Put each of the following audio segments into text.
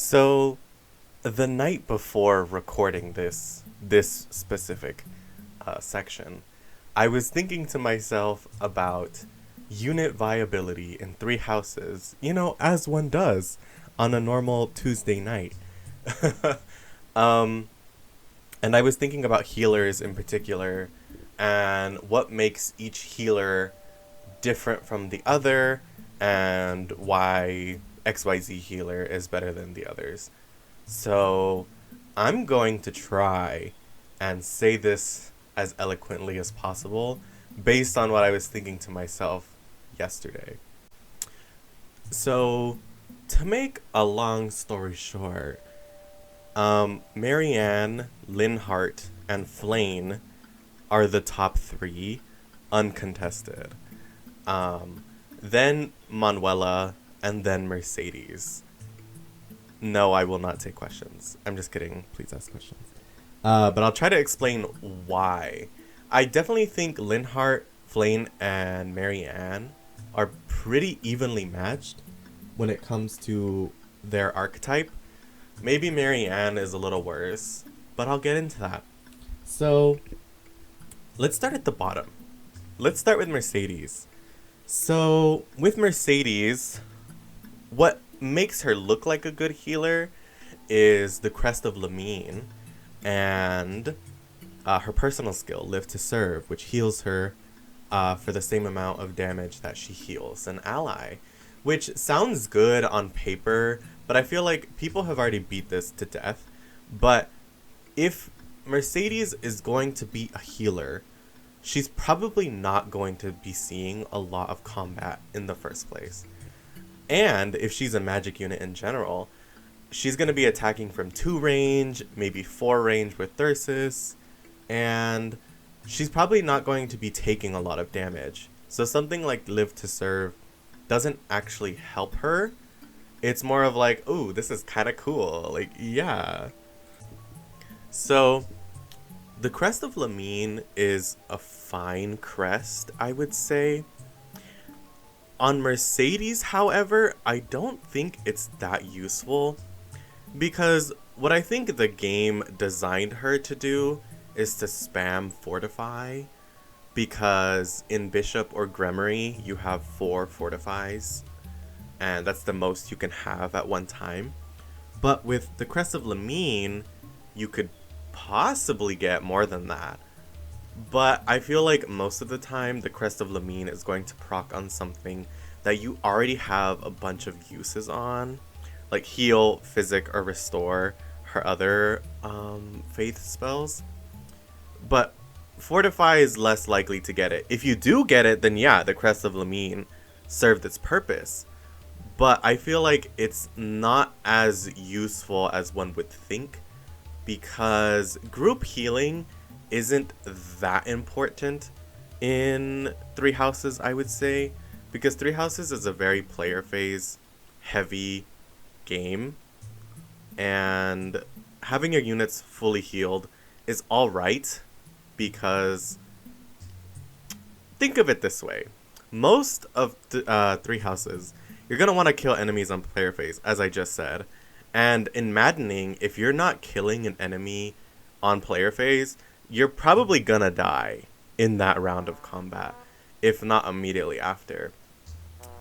So, the night before recording this specific section, I was thinking to myself about unit viability in three houses, as one does on a normal Tuesday night. um, and I was thinking about healers in particular and what makes each healer different from the other and why XYZ healer is better than the others. So I'm going to try and say this as eloquently as possible based on what I was thinking to myself yesterday. So, to make a long story short, Marianne, Linhardt, and Flayn are the top three, uncontested. Then Manuela, and then Mercedes. No, I will not take questions. I'm just kidding. Please ask questions. But I'll try to explain why. I definitely think Linhardt, Flayn, and Marianne are pretty evenly matched when it comes to their archetype. Maybe Marianne is a little worse, but I'll get into that. So, let's start at the bottom. Let's start with Mercedes. So, with Mercedes, what makes her look like a good healer is the Crest of Lamine and her personal skill, Live to Serve, which heals her for the same amount of damage that she heals an ally. Which sounds good on paper, but I feel like people have already beat this to death. But if Mercedes is going to be a healer, she's probably not going to be seeing a lot of combat in the first place. And if she's a magic unit in general, she's going to be attacking from 2 range, maybe 4 range with Thyrsus, and she's probably not going to be taking a lot of damage. So something like Live to Serve doesn't actually help her. It's more of like, ooh, this is kind of cool. Like, yeah. So, the Crest of Lamine is a fine crest, I would say. On Mercedes, however, I don't think it's that useful because what I think the game designed her to do is to spam Fortify, because in Bishop or Gremory you have 4 Fortifies and that's the most you can have at one time. But with the Crest of Lamine, you could possibly get more than that. But I feel like most of the time, the Crest of Lamine is going to proc on something that you already have a bunch of uses on. Like heal, physic, or restore her other faith spells. But Fortify is less likely to get it. If you do get it, then yeah, the Crest of Lamine served its purpose. But I feel like it's not as useful as one would think, because group healing isn't that important in Three Houses, I would say, because Three Houses is a very player phase heavy game, and having your units fully healed is alright, because think of it this way. Most of the Three Houses, you're going to want to kill enemies on player phase, as I just said. And in Maddening, if you're not killing an enemy on player phase, you're probably gonna die in that round of combat, if not immediately after.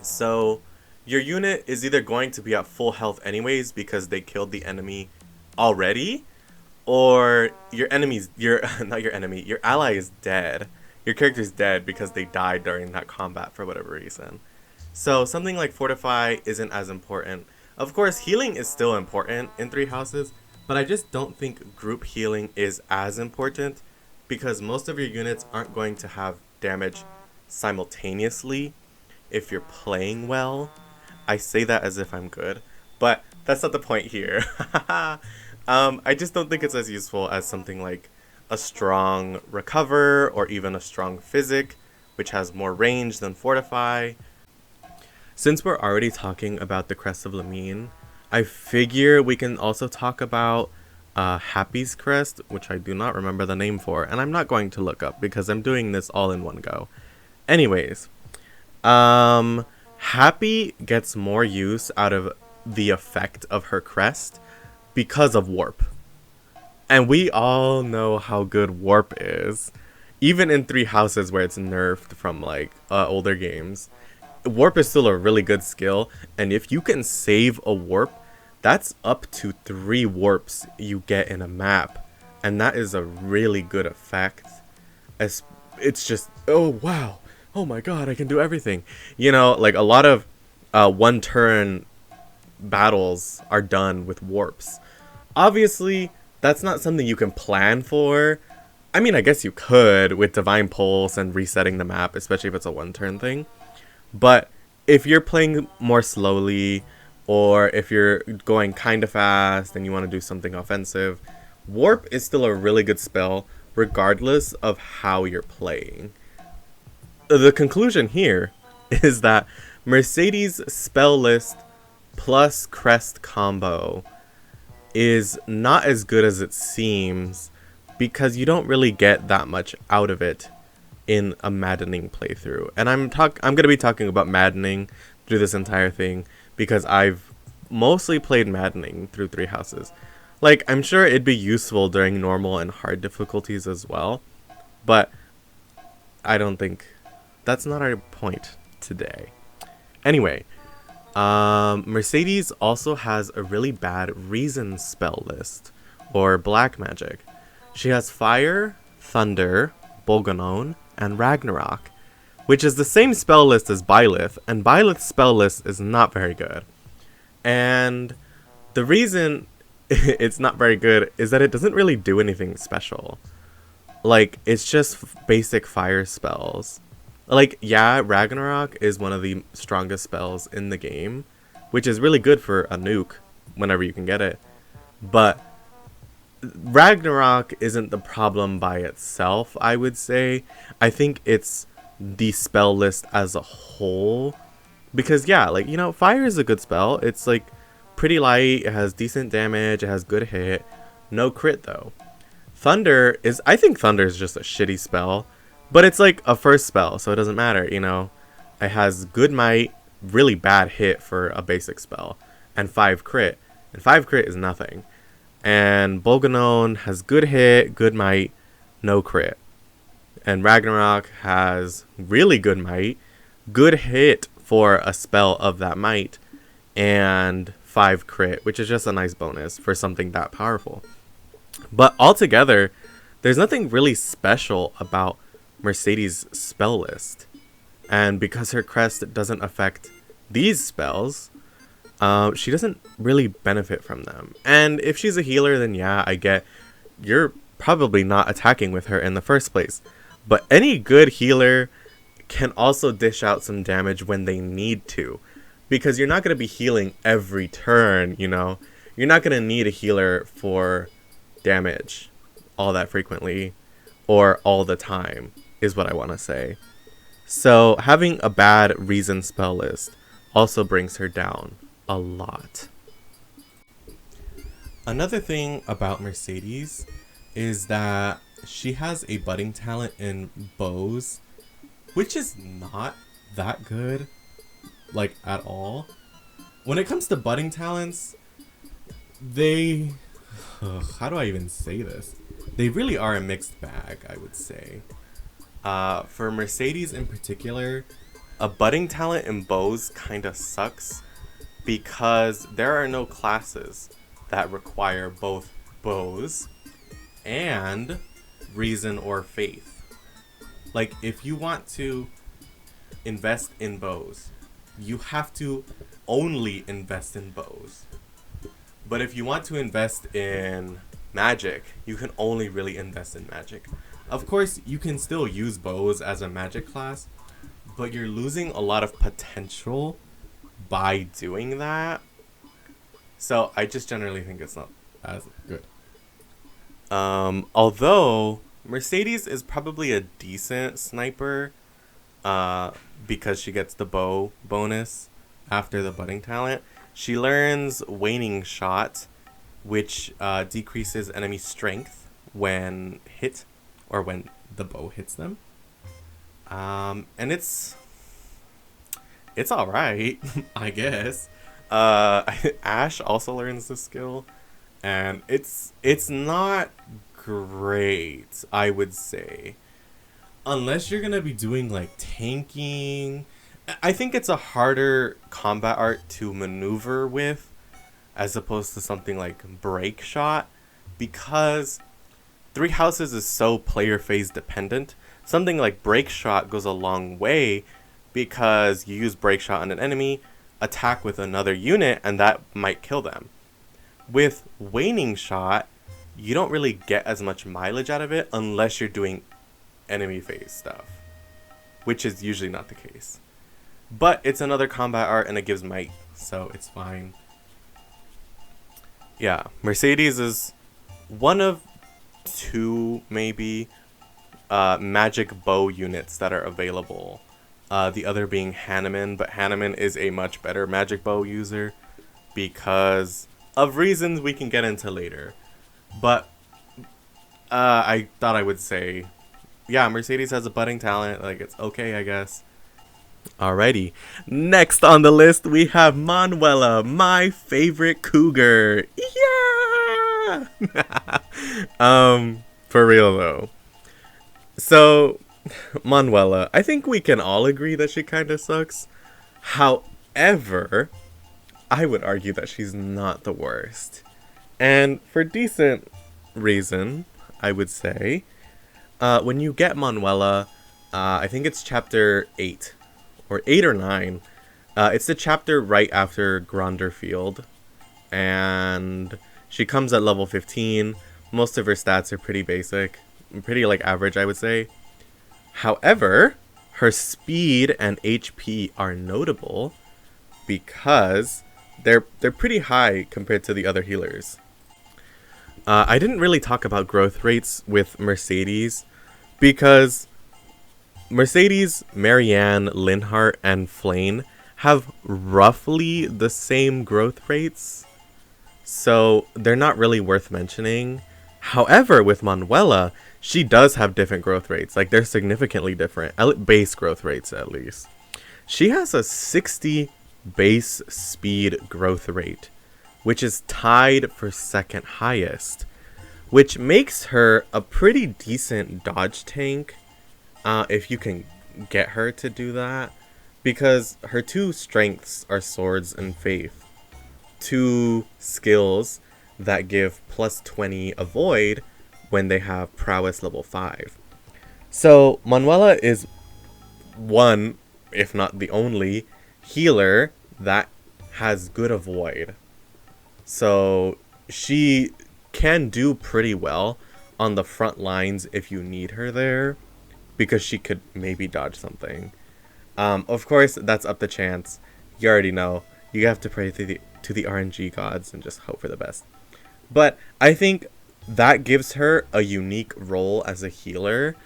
So your unit is either going to be at full health anyways because they killed the enemy already, or your ally is dead. Your character's dead because they died during that combat for whatever reason. So something like Fortify isn't as important. Of course, healing is still important in Three Houses, but I just don't think group healing is as important because most of your units aren't going to have damage simultaneously if you're playing well. I say that as if I'm good, but that's not the point here. I just don't think it's as useful as something like a strong Recover or even a strong Physic, which has more range than Fortify. Since we're already talking about the Crest of Lamine, I figure we can also talk about Happy's Crest, which I do not remember the name for, and I'm not going to look up because I'm doing this all in one go. Anyways, Happy gets more use out of the effect of her crest because of warp. And we all know how good warp is. Even in 3 houses where it's nerfed from like older games, warp is still a really good skill. And if you can save a warp, that's up to 3 warps you get in a map. And that is a really good effect. It's just, oh wow, oh my god, I can do everything. You know, like a lot of 1 turn battles are done with warps. Obviously, that's not something you can plan for. I mean, I guess you could with Divine Pulse and resetting the map, especially if it's a 1 turn thing. But if you're playing more slowly, or if you're going kind of fast and you want to do something offensive, warp is still a really good spell regardless of how you're playing. The conclusion here is that Mercedes' spell list plus crest combo is not as good as it seems because you don't really get that much out of it in a maddening playthrough. And I'm going to be talking about maddening through this entire thing because I've mostly played maddening through 3 houses. Like, I'm sure it'd be useful during normal and hard difficulties as well, but I don't think that's not our point today. Anyway, Mercedes also has a really bad reason spell list, or black magic. She has Fire, Thunder, Bolganon, and Ragnarok, which is the same spell list as Byleth, and Byleth's spell list is not very good. And the reason it's not very good is that it doesn't really do anything special. Like, it's just basic fire spells. Like, yeah, Ragnarok is one of the strongest spells in the game, which is really good for a nuke whenever you can get it. But Ragnarok isn't the problem by itself, I would say. I think it's the spell list as a whole. Because, yeah, like, you know, fire is a good spell. It's, like, pretty light. It has decent damage. It has good hit. No crit, though. I think Thunder is just a shitty spell. But it's, like, a first spell, so it doesn't matter, you know. It has good might, really bad hit for a basic spell, and 5 crit. And 5 crit is nothing. And Bolganon has good hit, good might, no crit. And Ragnarok has really good might, good hit for a spell of that might, and 5 crit, which is just a nice bonus for something that powerful. But altogether, there's nothing really special about Mercedes' spell list. And because her crest doesn't affect these spells, she doesn't really benefit from them. And if she's a healer, then yeah, I get you're probably not attacking with her in the first place. But any good healer can also dish out some damage when they need to. Because you're not going to be healing every turn, you know. You're not going to need a healer for damage all that frequently or all the time, is what I want to say. So having a bad reason spell list also brings her down a lot. Another thing about Mercedes is that she has a budding talent in bows, which is not that good, like, at all. When it comes to budding talents, how do I even say this? They really are a mixed bag, I would say. For Mercedes in particular, a budding talent in bows kind of sucks because there are no classes that require both bows and reason or faith. Like, if you want to invest in bows, you have to only invest in bows. But if you want to invest in magic, you can only really invest in magic. Of course, you can still use bows as a magic class, but you're losing a lot of potential by doing that. So I just generally think it's not as good. Although Mercedes is probably a decent sniper, because she gets the bow bonus after the budding talent. She learns waning shot, which decreases enemy strength when hit, or when the bow hits them. And it's alright, I guess. Ash also learns this skill, and it's not great, I would say. Unless you're gonna be doing like tanking. I think it's a harder combat art to maneuver with as opposed to something like break shot, because three houses is so player phase dependent. Something like break shot goes a long way because you use break shot on an enemy, attack with another unit, and that might kill them. With waning shot, you don't really get as much mileage out of it unless you're doing enemy phase stuff, which is usually not the case. But it's another combat art and it gives might, so it's fine. Yeah, Mercedes is one of two, maybe, magic bow units that are available. The other being Hanneman, but Hanneman is a much better magic bow user because of reasons we can get into later. But I thought I would say, yeah, Mercedes has a budding talent. Like, it's okay, I guess. Alrighty. Next on the list, we have Manuela, my favorite cougar. Yeah! For real, though. So, Manuela, I think we can all agree that she kind of sucks. However, I would argue that she's not the worst. And for decent reason, I would say. When you get Manuela, I think it's chapter 8. Or 8 or 9. It's the chapter right after Gronderfield. And she comes at level 15. Most of her stats are pretty basic. Pretty, like, average, I would say. However, her speed and HP are notable because they're pretty high compared to the other healers. I didn't really talk about growth rates with Mercedes because Mercedes, Marianne, Linhardt, and Flayn have roughly the same growth rates, so they're not really worth mentioning. However, with Manuela, she does have different growth rates. Like, they're significantly different, base growth rates at least. She has a 60 base speed growth rate, which is tied for second highest, which makes her a pretty decent dodge tank. If you can get her to do that, because her two strengths are swords and faith, two skills that give plus 20 avoid when they have prowess level 5. So Manuela is one, if not the only, healer that has good avoid. So she can do pretty well on the front lines if you need her there, because she could maybe dodge something. Of course, that's up to chance. You already know. You have to pray to the RNG gods and just hope for the best. But I think that gives her a unique role as a healer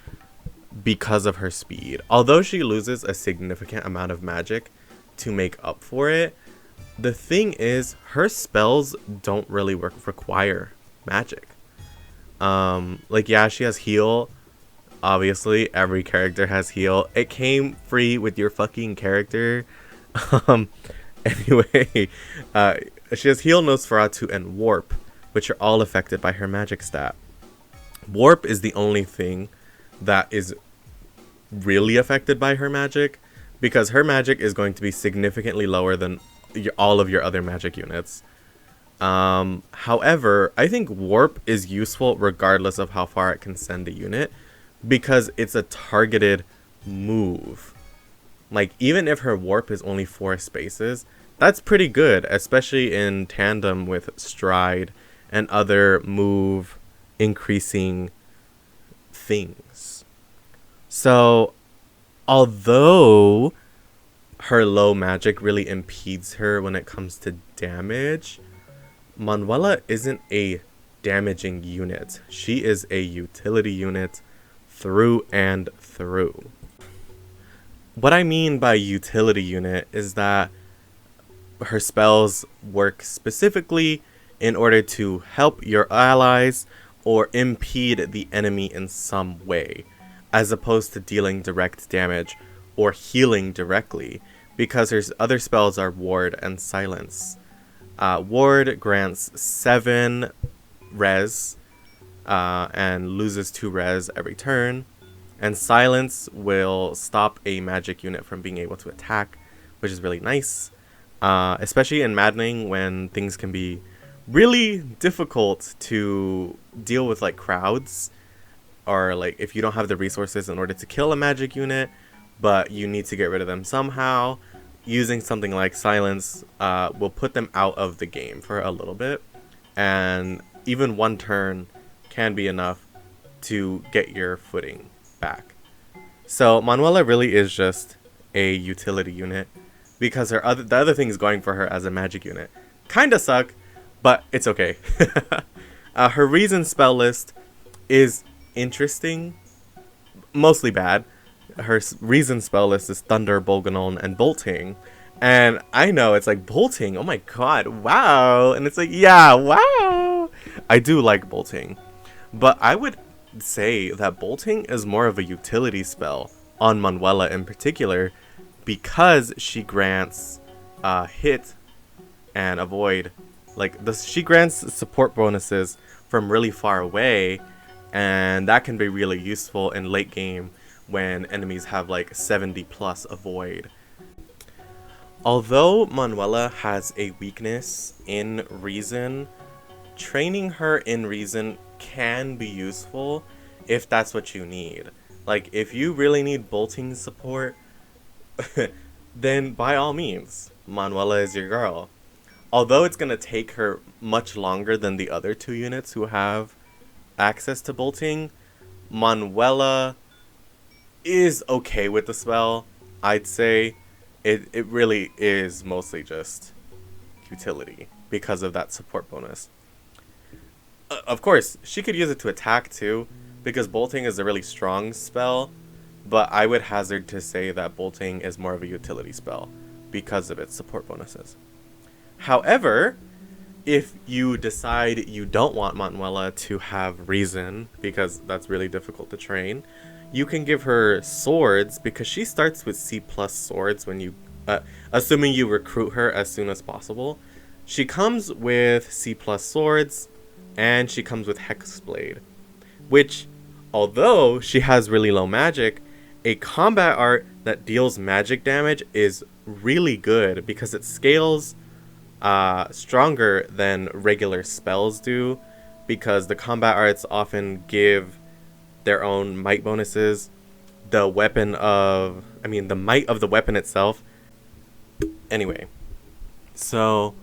because of her speed. Although she loses a significant amount of magic to make up for it, the thing is, her spells don't really require magic. Like, yeah, she has heal. Obviously, every character has heal. It came free with your fucking character. Anyway, she has heal, Nosferatu, and warp, which are all affected by her magic stat. Warp is the only thing that is really affected by her magic, because her magic is going to be significantly lower than all of your other magic units. However, I think warp is useful regardless of how far it can send a unit, because it's a targeted move. Like, even if her warp is only 4 spaces, that's pretty good, especially in tandem with stride and other move increasing things. So, although her low magic really impedes her when it comes to damage, Manuela isn't a damaging unit. She is a utility unit through and through. What I mean by utility unit is that her spells work specifically in order to help your allies or impede the enemy in some way, as opposed to dealing direct damage or healing directly, because her other spells are Ward and Silence. Ward grants 7 res and loses 2 res every turn. And Silence will stop a magic unit from being able to attack, which is really nice. Especially in Maddening, when things can be really difficult to deal with, like crowds, or like if you don't have the resources in order to kill a magic unit, but you need to get rid of them somehow. Using something like Silence will put them out of the game for a little bit, and even one turn can be enough to get your footing back. So Manuela really is just a utility unit, because the other things going for her as a magic unit kinda suck, but it's okay. Her Reason spell list is interesting, mostly bad. Her Reason spell list is Thunder, Bolganone, and Bolting. And I know it's like, Bolting, oh my god, wow. And it's like, yeah, wow. I do like Bolting. But I would say that Bolting is more of a utility spell on Manuela in particular, because she grants hit and avoid. Like, she grants support bonuses from really far away, and that can be really useful in late game when enemies have like 70 plus avoid. Although Manuela has a weakness in Reason, training her in Reason can be useful if that's what you need. Like, if you really need bolting support, then by all means, Manuela is your girl. Although it's going to take her much longer than the other 2 units who have access to bolting, Manuela is okay with the spell. I'd say it really is mostly just utility because of that support bonus. Of course, she could use it to attack too, because bolting is a really strong spell, but I would hazard to say that bolting is more of a utility spell because of its support bonuses. However, if you decide you don't want Manuela to have Reason, because that's really difficult to train, you can give her swords, because she starts with C+ swords when you, assuming you recruit her as soon as possible. She comes with C+ swords, and she comes with Hexblade, which, although she has really low magic, a combat art that deals magic damage is really good, because it scales stronger than regular spells do, because the combat arts often give their own might bonuses. The might of the weapon itself. Anyway, so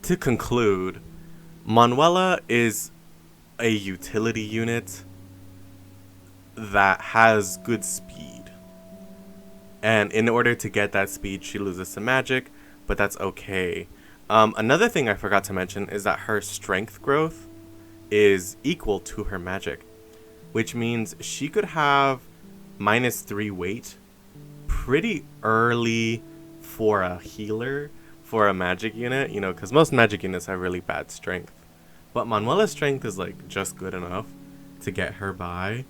to conclude, Manuela is a utility unit that has good speed. And in order to get that speed, she loses some magic, but that's okay. Another thing I forgot to mention is that her strength growth is equal to her magic, which means she could have -3 weight pretty early for a healer, for a magic unit, you know, because most magic units have really bad strength. But Manuela's strength is like just good enough to get her by,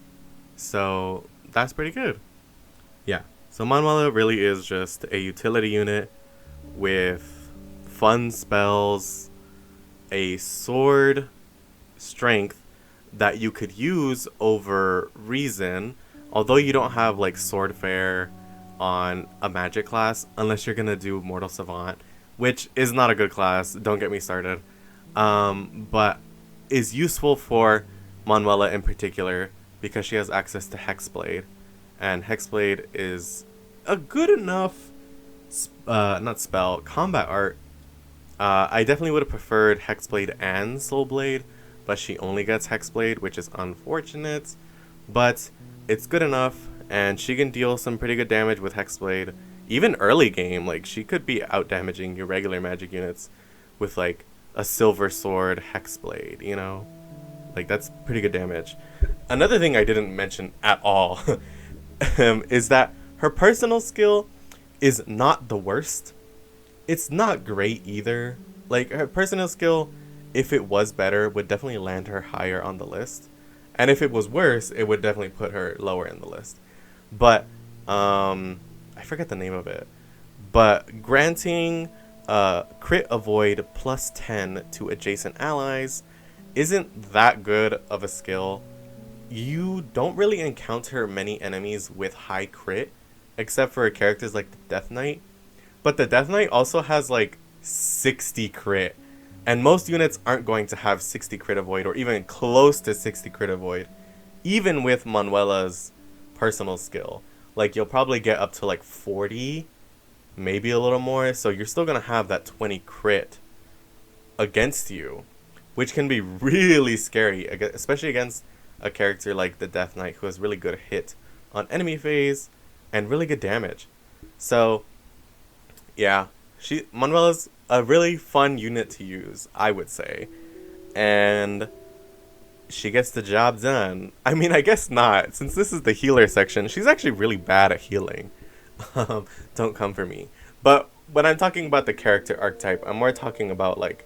so that's pretty good. Yeah, so Manuela really is just a utility unit with fun spells, a sword strength that you could use over Reason, although you don't have like sword fair on a magic class unless you're gonna do Mortal Savant, which is not a good class, don't get me started, but is useful for Manuela in particular because she has access to Hexblade, and Hexblade is a good enough combat art. I definitely would have preferred Hexblade and Soulblade, but she only gets Hexblade, which is unfortunate, but it's good enough, and she can deal some pretty good damage with Hexblade. Even early game, like, she could be out damaging your regular magic units with like a Silver Sword Hexblade, you know? Like, that's pretty good damage. Another thing I didn't mention at all is that her personal skill is not the worst. It's not great either. Like, her personal skill, if it was better, would definitely land her higher on the list. And if it was worse, it would definitely put her lower in the list. But, I forget the name of it. but granting crit avoid plus 10 to adjacent allies isn't that good of a skill. You don't really encounter many enemies with high crit, except for characters like the Death Knight. But the Death Knight also has like 60 crit, and most units aren't going to have 60 crit avoid or even close to 60 crit avoid, even with Manuela's personal skill. Like, you'll probably get up to like 40, maybe a little more, so you're still going to have that 20 crit against you, which can be really scary, especially against a character like the Death Knight, who has really good hit on enemy phase and really good damage. So yeah, Manuela's a really fun unit to use, I would say, and she gets the job done. I mean, I guess not, since this is the healer section. She's actually really bad at healing. Don't come for me. But when I'm talking about the character archetype, I'm more talking about like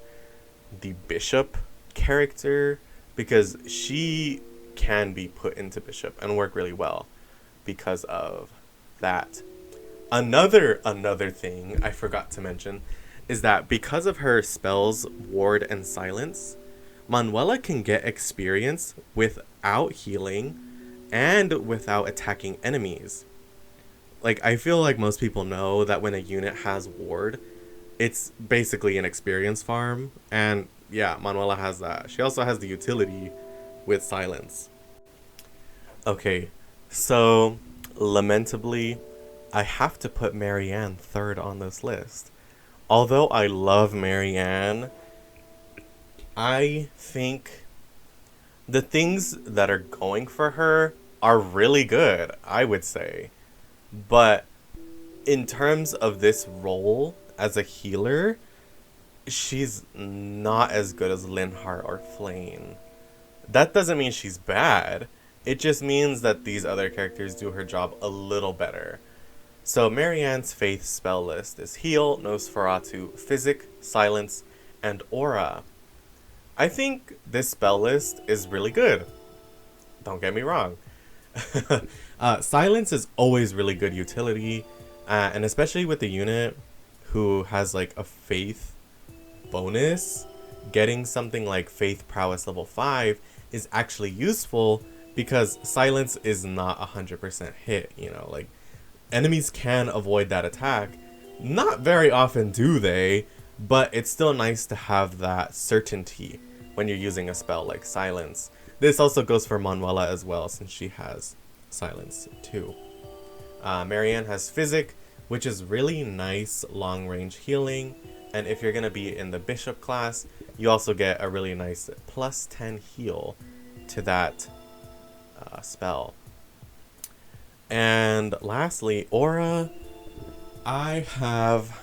the bishop character, because she can be put into bishop and work really well because of that. Another thing I forgot to mention is that because of her spells ward and silence, Manuela can get experience without healing and without attacking enemies. Like, I feel like most people know that when a unit has ward, it's basically an experience farm, and yeah, Manuela has that. She also has the utility with silence. Okay, so lamentably, I have to put Marianne third on this list. Although I love Marianne, I think the things that are going for her are really good, I would say. But in terms of this role as a healer, she's not as good as Linhardt or Flayn. That doesn't mean she's bad. It just means that these other characters do her job a little better. So Marianne's Faith spell list is Heal, Nosferatu, Physic, Silence, and Aura. I think this spell list is really good. Don't get me wrong. Silence is always really good utility, and especially with the unit who has like a Faith bonus, getting something like Faith Prowess level 5 is actually useful because Silence is not 100% hit, you know, like enemies can avoid that attack. Not very often do they, but it's still nice to have that certainty when you're using a spell like Silence. This also goes for Manuela as well, since she has Silence too. Marianne has Physic, which is really nice long-range healing, and if you're going to be in the Bishop class, you also get a really nice plus 10 heal to that spell. And lastly, Aura. I have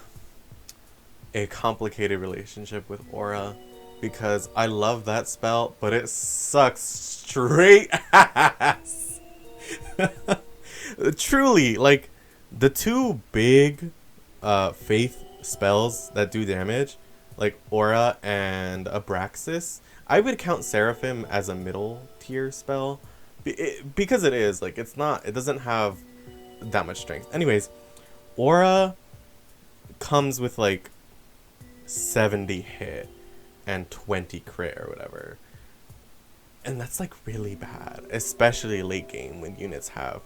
a complicated relationship with Aura because I love that spell, but it sucks straight ass. Truly, like, the two big Faith spells that do damage, like Aura and Abraxas, I would count Seraphim as a middle tier spell because it is, like, it doesn't have that much strength. Anyways, Aura comes with like 70 hit and 20 crit or whatever, and that's like really bad, especially late game when units have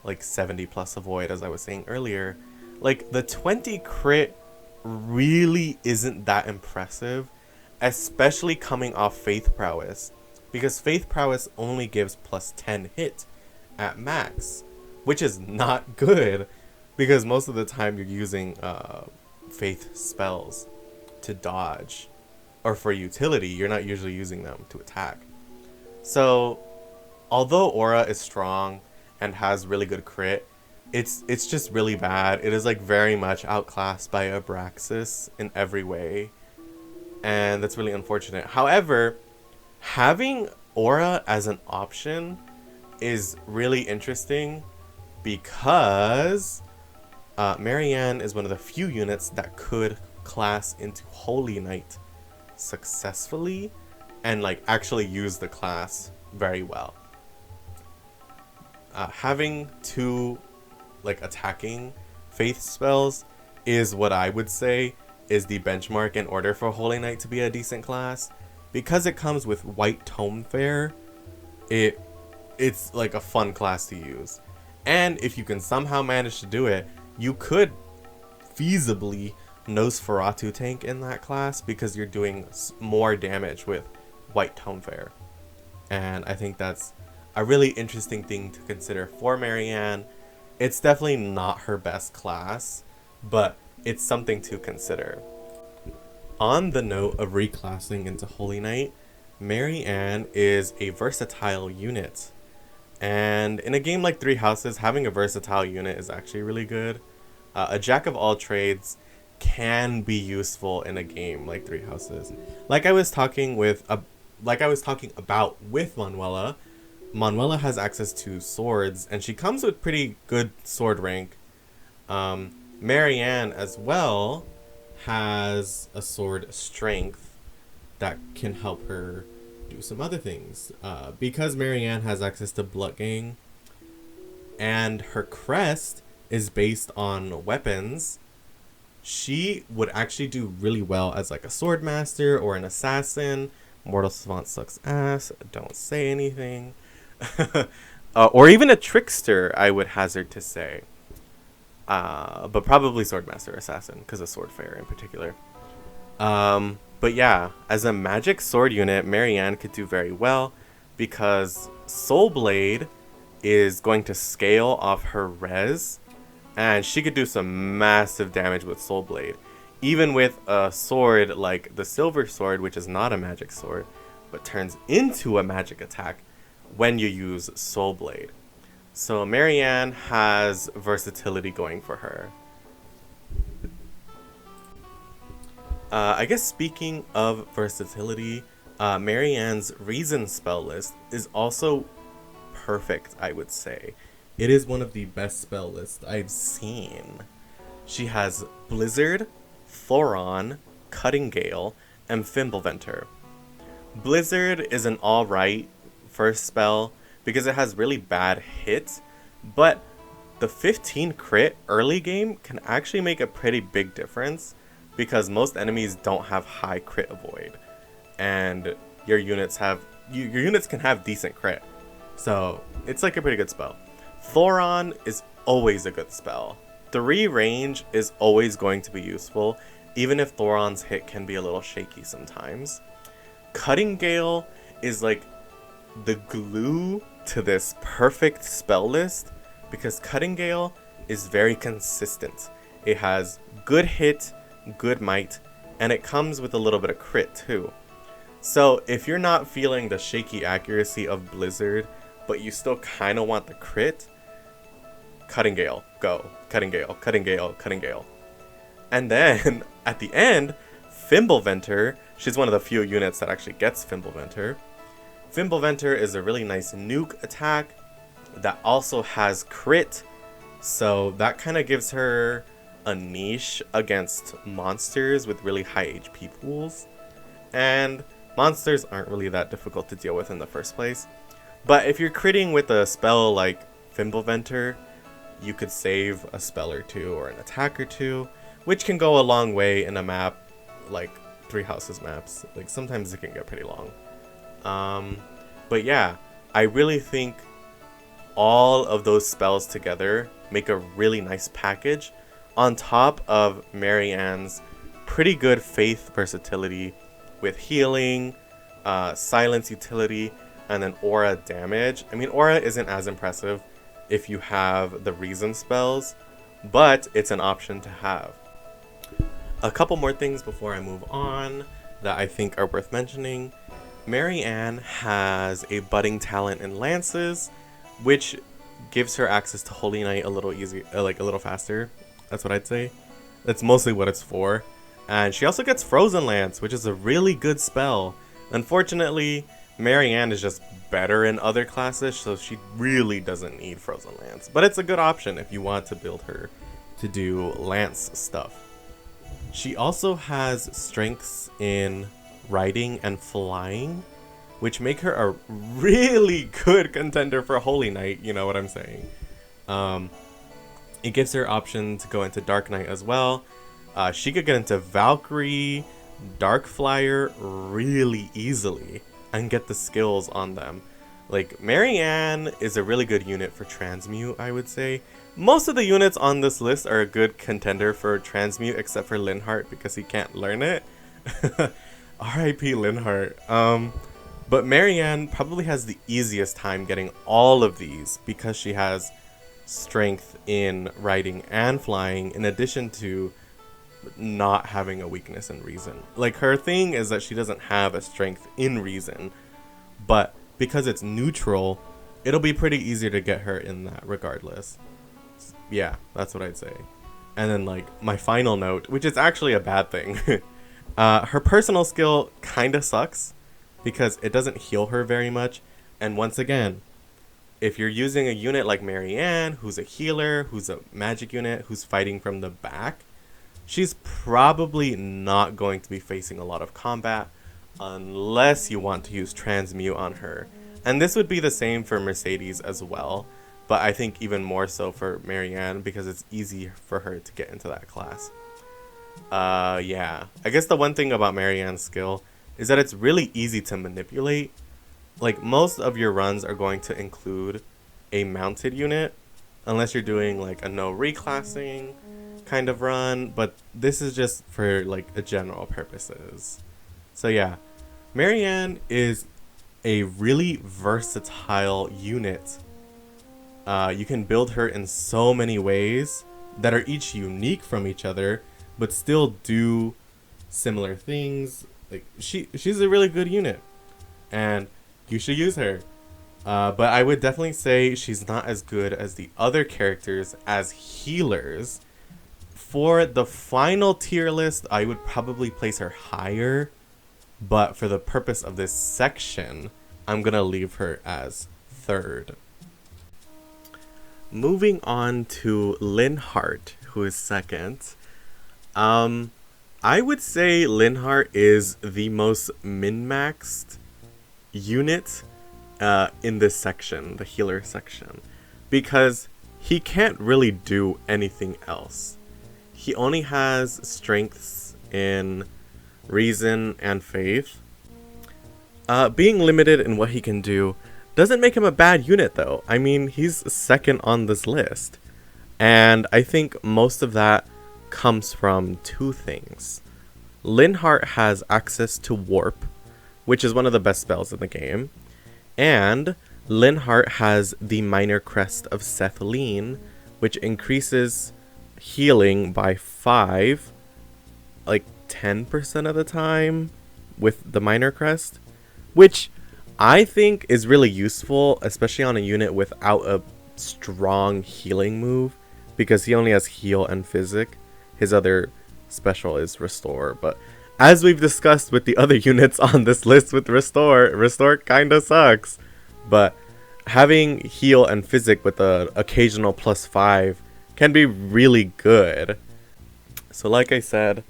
like 70 plus avoid, as I was saying earlier. Like, the 20 crit really isn't that impressive, especially coming off Faith Prowess, because Faith Prowess only gives plus 10 hit at max, which is not good because most of the time you're using Faith spells to dodge or for utility. You're not usually using them to attack. So although Aura is strong and has really good crit, it's just really bad. It is like very much outclassed by Abraxas in every way, and that's really unfortunate. However, having Aura as an option is really interesting because Marianne is one of the few units that could class into Holy Knight successfully and like actually use the class very well. Having two like attacking Faith spells is what I would say is the benchmark in order for Holy Knight to be a decent class. Because it comes with white tome fair, it's like a fun class to use. And if you can somehow manage to do it, you could feasibly Nosferatu tank in that class because you're doing more damage with white tome fair. And I think that's a really interesting thing to consider for Marianne. It's definitely not her best class, but it's something to consider. On the note of reclassing into Holy Knight, Marianne is a versatile unit. And in a game like Three Houses, having a versatile unit is actually really good. A jack of all trades can be useful in a game like Three Houses. Like I was talking about with Manuela. Manuela has access to swords, and she comes with pretty good sword rank. Marianne as well has a sword strength that can help her do some other things. Because Marianne has access to Blood Gang, and her crest is based on weapons, she would actually do really well as like a sword master or an assassin. Mortal Savant sucks ass, don't say anything. Or even a trickster, I would hazard to say. But probably Swordmaster Assassin, because of Sword Fair in particular. But yeah, as a magic sword unit, Marianne could do very well, because Soul Blade is going to scale off her res, and she could do some massive damage with Soul Blade. Even with a sword like the Silver Sword, which is not a magic sword, but turns into a magic attack when you use Soul Blade. So Marianne has versatility going for her. I guess speaking of versatility, Marianne's Reason spell list is also perfect, I would say. It is one of the best spell lists I've seen. She has Blizzard, Thoron, Cutting Gale, and Fimbulventer. Blizzard is an alright first spell because it has really bad hits, but the 15 crit early game can actually make a pretty big difference because most enemies don't have high crit avoid, and your units can have decent crit, so it's like a pretty good spell. Thoron is always a good spell. 3 range is always going to be useful, even if Thoron's hit can be a little shaky sometimes. Cutting Gale is like the glue to this perfect spell list because Cutting Gale is very consistent. It has good hit, good might, and it comes with a little bit of crit too. So if you're not feeling the shaky accuracy of Blizzard, but you still kind of want the crit, Cutting Gale, go. Cutting Gale, Cutting Gale, Cutting Gale. And then at the end, Fimbulventer, she's one of the few units that actually gets Fimbulventer. Fimbulventer is a really nice nuke attack that also has crit, so that kind of gives her a niche against monsters with really high HP pools. And monsters aren't really that difficult to deal with in the first place. But if you're critting with a spell like Fimbulventer, you could save a spell or two or an attack or two, which can go a long way in a map like Three Houses maps. Like sometimes it can get pretty long. But yeah, I really think all of those spells together make a really nice package on top of Marianne's pretty good faith versatility with healing, silence utility, and then aura damage. I mean, aura isn't as impressive if you have the reason spells, but it's an option to have. A couple more things before I move on that I think are worth mentioning. Marianne has a budding talent in lances, which gives her access to Holy Knight a little easier, like a little faster. That's what I'd say. That's mostly what it's for. And she also gets Frozen Lance, which is a really good spell. Unfortunately, Marianne is just better in other classes, so she really doesn't need Frozen Lance. But it's a good option if you want to build her to do Lance stuff. She also has strengths in riding and flying, which make her a really good contender for Holy Knight, you know what I'm saying. It gives her option to go into Dark Knight as well, She could get into Valkyrie, Dark Flyer really easily and get the skills on them. Like, Marianne is a really good unit for transmute, I would say. Most of the units on this list are a good contender for transmute, except for Linhardt because he can't learn it. R.I.P. Linhardt. But Marianne probably has the easiest time getting all of these because she has strength in riding and flying, in addition to not having a weakness in reason. Like, her thing is that she doesn't have a strength in reason, but because it's neutral, it'll be pretty easy to get her in that regardless. Yeah, that's what I'd say. And then, like, my final note, which is actually a bad thing. Her personal skill kind of sucks because it doesn't heal her very much. And once again, if you're using a unit like Marianne, who's a healer, who's a magic unit, who's fighting from the back, she's probably not going to be facing a lot of combat unless you want to use transmute on her. And this would be the same for Mercedes as well, but I think even more so for Marianne because it's easy for her to get into that class. Yeah. I guess the one thing about Marianne's skill is that it's really easy to manipulate. Like, most of your runs are going to include a mounted unit, unless you're doing like a no reclassing kind of run, but this is just for like a general purposes. So yeah, Marianne is a really versatile unit. You can build her in so many ways that are each unique from each other, but still do similar things. Like, she's a really good unit, and you should use her. But I would definitely say she's not as good as the other characters as healers. For the final tier list, I would probably place her higher, but for the purpose of this section, I'm gonna leave her as third. Moving on to Linhardt, who is second. I would say Linhardt is the most min-maxed unit in this section, the healer section, because he can't really do anything else. He only has strengths in reason and faith. Being limited in what he can do doesn't make him a bad unit, though. I mean, he's second on this list, and I think most of that comes from two things. Linhardt has access to Warp, which is one of the best spells in the game, and Linhardt has the Minor Crest of Flayn, which increases healing by 5, like 10% of the time with the Minor Crest, which I think is really useful, especially on a unit without a strong healing move, because he only has heal and physic. His other special is restore, but as we've discussed with the other units on this list with restore kinda sucks. But having heal and physic with the occasional +5 can be really good. So like I said,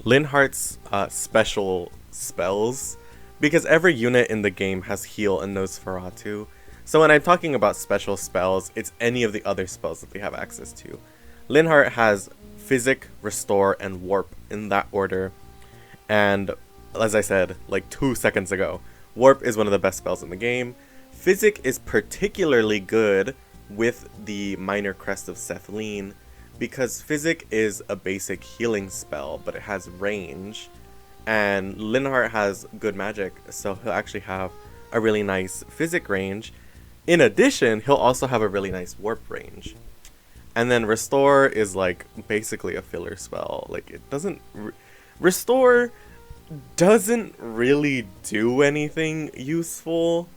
Linhardt's special spells, because every unit in the game has heal and Nosferatu. So when I'm talking about special spells, it's any of the other spells that they have access to. Linhardt has Physic, Restore, and Warp in that order. And as I said like 2 seconds ago, Warp is one of the best spells in the game. Physic is particularly good with the Minor Crest of Flayn, because Physic is a basic healing spell, but it has range. And Linhardt has good magic, so he'll actually have a really nice Physic range. In addition, he'll also have a really nice Warp range. And then Restore is like basically a filler spell. Like, it doesn't... Restore doesn't really do anything useful.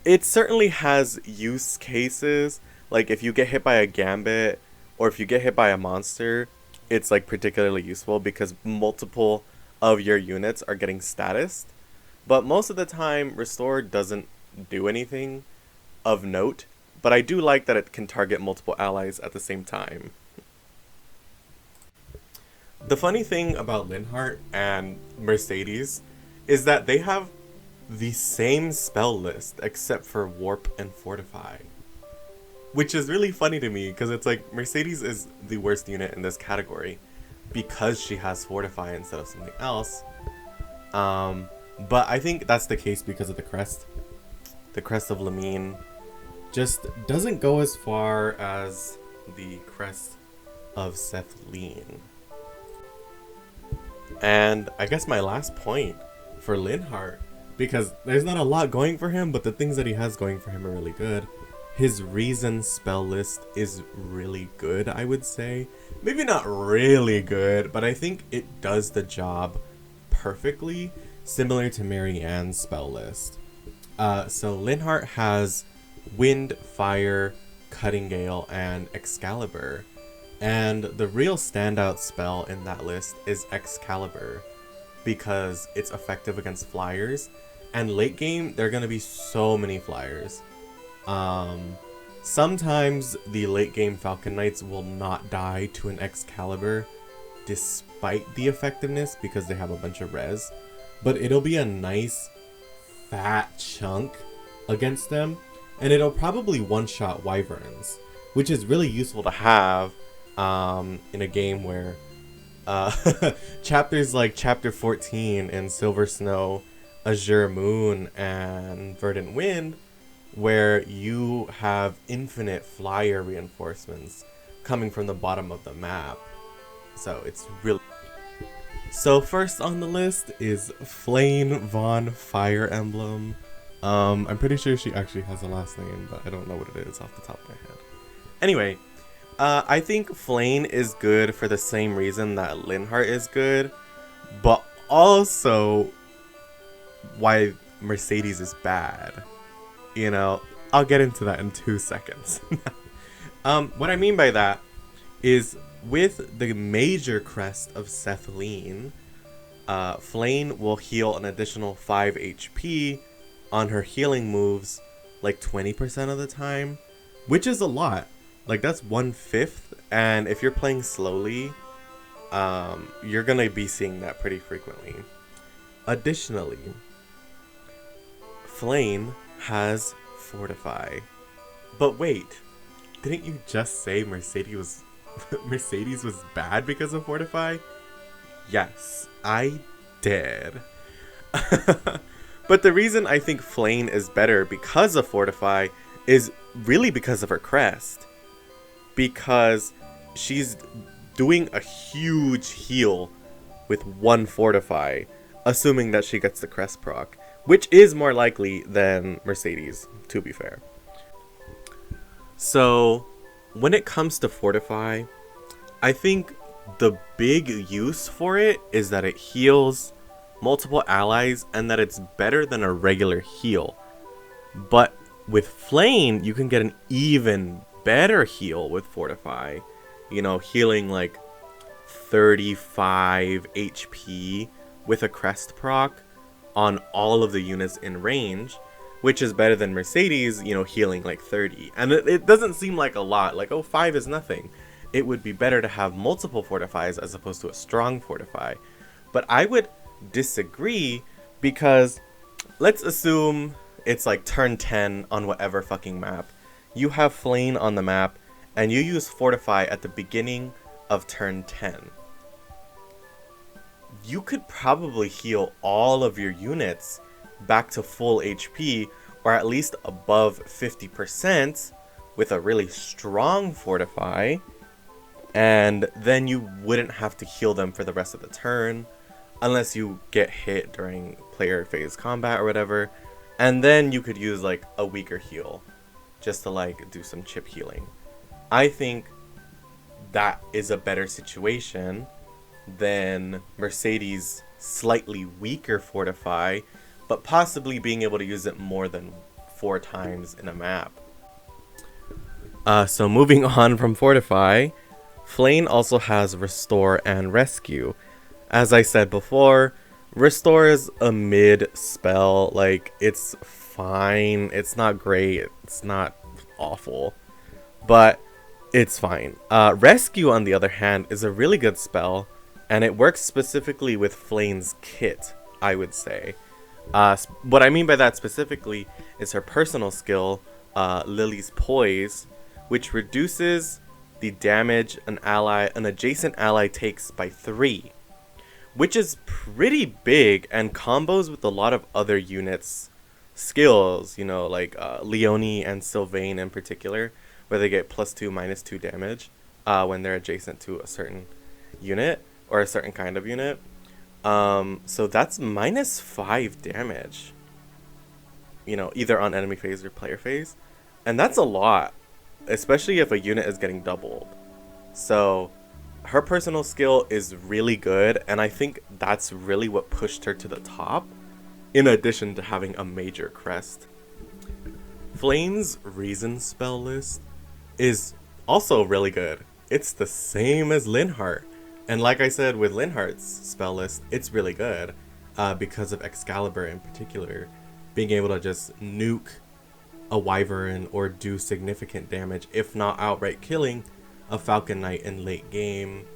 It certainly has use cases. Like, if you get hit by a Gambit, or if you get hit by a monster, it's like particularly useful because multiple of your units are getting statused. But most of the time, Restore doesn't do anything of note. But I do like that it can target multiple allies at the same time. The funny thing about Linhardt and Mercedes is that they have the same spell list except for Warp and Fortify. Which is really funny to me because it's like Mercedes is the worst unit in this category. because she has Fortify instead of something else. But I think that's the case because of the crest. The crest of Lamine just doesn't go as far as the crest of Flayn. And I guess my last point for Linhardt, because there's not a lot going for him, but the things that he has going for him are really good. His reason spell list is really good, I would say. Maybe not really good, but I think it does the job perfectly, similar to Marianne's spell list. So Linhardt has Wind, Fire, Cutting Gale, and Excalibur. And the real standout spell in that list is Excalibur, because it's effective against flyers. And late game, there are going to be so many flyers. Sometimes the late game Falcon Knights will not die to an Excalibur despite the effectiveness because they have a bunch of res. But it'll be a nice fat chunk against them. And it'll probably one-shot Wyverns, which is really useful to have in a game where chapters like Chapter 14 in Silver Snow, Azure Moon, and Verdant Wind, where you have infinite flyer reinforcements coming from the bottom of the map. So it's really... So first on the list is Flayn Von Fire Emblem. I'm pretty sure she actually has a last name, but I don't know what it is off the top of my head. Anyway, I think Flayn is good for the same reason that Linhardt is good, but also why Mercedes is bad. You know, I'll get into that in 2 seconds. What I mean by that is with the major crest of Flayn, Flayn will heal an additional 5 HP on her healing moves like 20% of the time, which is a lot. Like that's 1/5, and if you're playing slowly, you're gonna be seeing that pretty frequently. Additionally, Flayn has Fortify. But wait, didn't you just say Mercedes was bad because of Fortify? Yes, I did. But the reason I think Flayn is better because of Fortify is really because of her crest. Because she's doing a huge heal with 1 Fortify, assuming that she gets the crest proc, which is more likely than Mercedes, to be fair. So, when it comes to Fortify, I think the big use for it is that it heals multiple allies and that it's better than a regular heal. But with Flayn, you can get an even better heal with Fortify. You know, healing like 35 HP with a crest proc on all of the units in range, which is better than Mercedes, you know, healing like 30. And it doesn't seem like a lot, like, oh, 5 is nothing. It would be better to have multiple Fortifies as opposed to a strong Fortify. But I would disagree, because let's assume it's like turn 10 on whatever fucking map. You have Flayn on the map, and you use Fortify at the beginning of turn 10. You could probably heal all of your units back to full HP, or at least above 50% with a really strong Fortify, and then you wouldn't have to heal them for the rest of the turn, unless you get hit during player phase combat or whatever, and then you could use like a weaker heal just to like do some chip healing. I think that is a better situation than Mercedes' slightly weaker Fortify, but possibly being able to use it more than 4 times in a map. So moving on from Fortify, Flayn also has Restore and Rescue. As I said before, Restore is a mid spell. Like, it's fine. It's not great. It's not awful. But it's fine. Rescue, on the other hand, is a really good spell. And it works specifically with Flayn's kit, I would say. What I mean by that specifically is her personal skill, Lily's Poise, which reduces the damage an adjacent ally takes by 3, which is pretty big and combos with a lot of other units' skills, you know, like Leonie and Sylvain in particular, where they get +2, -2 damage when they're adjacent to a certain unit or a certain kind of unit. So that's -5 damage, you know, either on enemy phase or player phase. And that's a lot, especially if a unit is getting doubled. So her personal skill is really good, and I think that's really what pushed her to the top, in addition to having a major crest. Flayn's Reason spell list is also really good. It's the same as Linhardt. And like I said with Linhardt's spell list, it's really good because of Excalibur in particular, being able to just nuke a Wyvern or do significant damage, if not outright killing, a Falcon Knight in late game.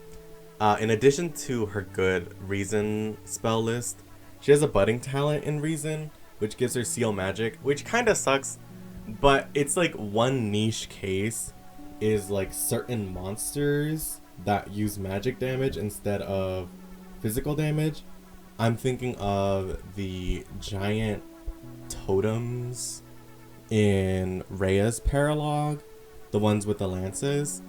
In addition to her good Reason spell list, she has a budding talent in Reason, which gives her Seal Magic, which kind of sucks, but it's like one niche case is like certain monsters that use magic damage instead of physical damage. I'm thinking of the giant totems in Rhea's Paralogue, the ones with the lances,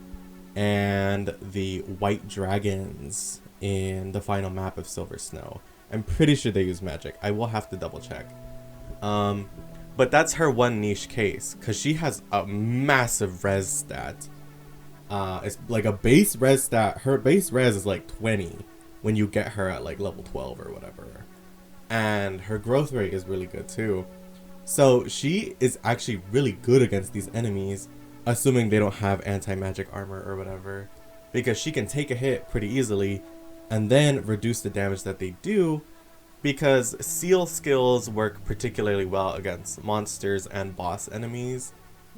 and the white dragons in the final map of Silver Snow. I'm pretty sure they use magic. I will have to double check. But that's her one niche case, because she has a massive res stat. It's like a base res stat. Her base res is like 20 when you get her at like level 12 or whatever. And her growth rate is really good too. So she is actually really good against these enemies, assuming they don't have anti-magic armor or whatever, because she can take a hit pretty easily and then reduce the damage that they do, because seal skills work particularly well against monsters and boss enemies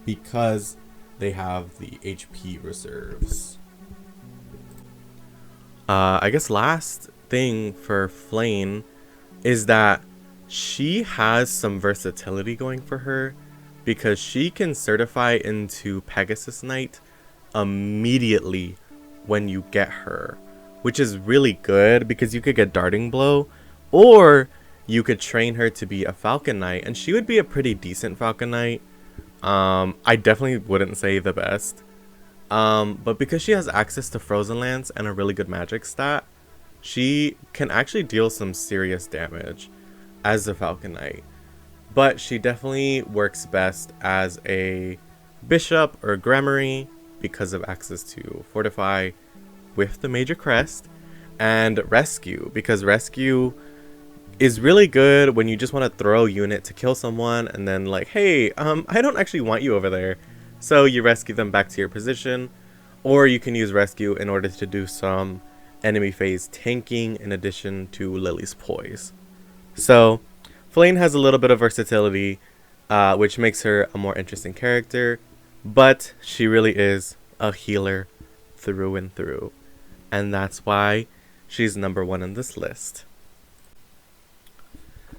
because they have the HP reserves. I guess last thing for Flayn is that she has some versatility going for her, because she can certify into Pegasus Knight immediately when you get her, which is really good because you could get Darting Blow, or you could train her to be a Falcon Knight, and she would be a pretty decent Falcon Knight. I definitely wouldn't say the best, but because she has access to Frozen Lance and a really good magic stat, she can actually deal some serious damage as a Falcon Knight. But she definitely works best as a Bishop or Gramarye because of access to Fortify with the Major Crest, and Rescue because Rescue is really good when you just want to throw a unit to kill someone and then like, hey, I don't actually want you over there. So you rescue them back to your position, or you can use Rescue in order to do some enemy phase tanking in addition to Lily's Poise. So Flayn has a little bit of versatility, which makes her a more interesting character, but she really is a healer through and through, and that's why she's number 1 in this list.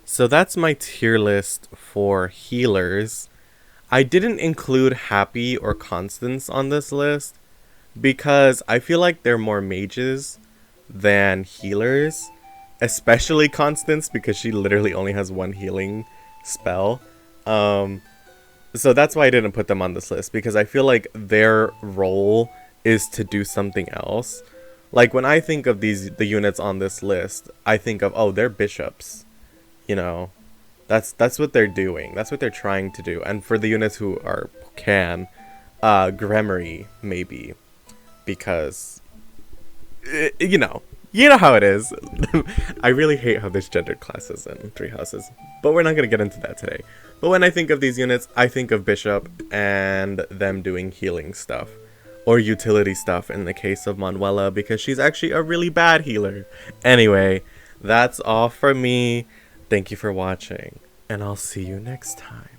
So that's my tier list for healers. I didn't include Happy or Constance on this list because I feel like they're more mages than healers, especially Constance because she literally only has 1 healing spell. So that's why I didn't put them on this list, because I feel like their role is to do something else. Like when I think of the units on this list, I think of, oh, they're bishops. You know, that's what they're doing. That's what they're trying to do. And for the units who can, Gramarye maybe, because you know how it is. I really hate how there's gendered classes in Three Houses, but we're not gonna get into that today. But when I think of these units, I think of Bishop and them doing healing stuff or utility stuff in the case of Manuela, because she's actually a really bad healer. Anyway, that's all from me. Thank you for watching, and I'll see you next time.